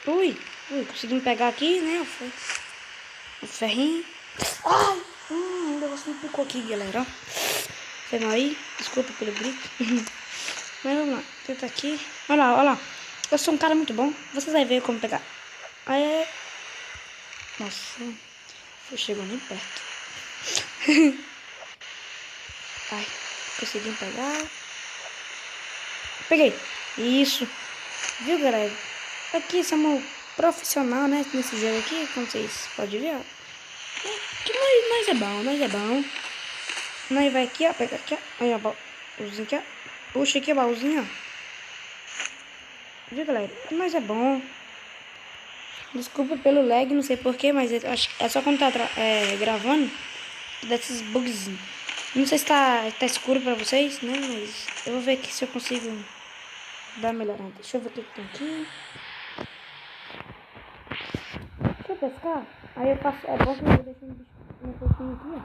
Ui, conseguimos pegar aqui, né? O ferrinho. Ai, o negócio me picou aqui, galera. Foi mal aí, desculpa pelo grito. Mas vamos lá, tenta aqui. Olha lá, olha lá. Eu sou um cara muito bom. Vocês vão ver como pegar. Aí, nossa, não chegou nem perto. Ai, conseguimos pegar. Peguei. Isso. Viu, galera? Aqui somos profissional, né? Nesse jogo aqui, como vocês podem ver, ó. Que nós é bom, nós é bom. Nós vai aqui, ó, pega aqui, ó. Aí, ó, baúzinho aqui, ó. Puxa aqui o baúzinho, ó. Viu, galera? Nós é bom. Desculpa pelo lag, não sei porquê, mas eu acho que é só quando tá gravando, desses bugs. Não sei se tá escuro pra vocês, né? Mas eu vou ver aqui se eu consigo dar uma melhorada. Deixa eu ver o que tem aqui. Deixa eu pescar. Aí eu faço. É bom que eu deixo meu peixinho aqui, ó.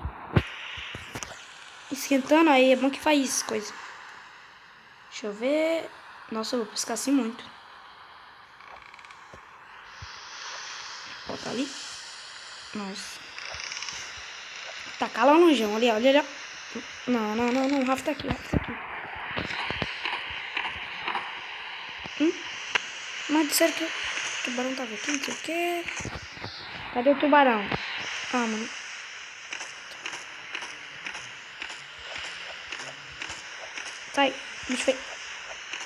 Esquentando, aí é bom que faz coisa. Deixa eu ver. Nossa, eu vou pescar assim muito. Bota ali. Nossa. Tá lá longeão, ali, olha, olha. Não, o Rafa tá aqui, o Rafa tá aqui. Mas disseram que o tubarão tava aqui, não sei o que. Cadê o tubarão? Ah, mano. Sai, bicho feio.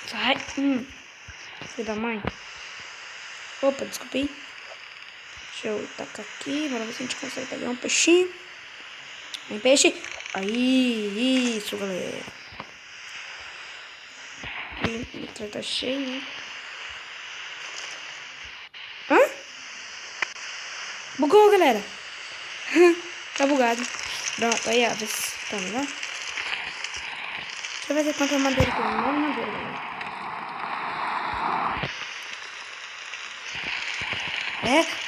Sai. Filho da mãe. Opa, desculpa aí. Deixa eu tacar aqui, para ver se a gente consegue pegar um peixinho. Vem, peixe. Aí, isso, galera. Aqui, tá cheio, né? Hã? Bugou, galera. Tá bugado. Pronto, aí, aves. Tá melhor? Deixa eu ver quanta madeira tem. Não, madeira, galera.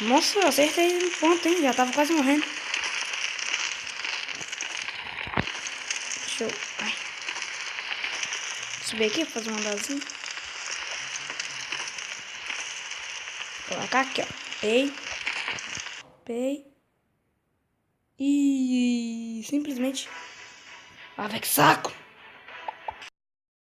Nossa, eu acertei um ponto, hein? Já tava quase morrendo. Deixa eu... Ai. Subir aqui pra fazer um andazinho. Colocar aqui, ó. Pei. E simplesmente... Ah, vai que saco!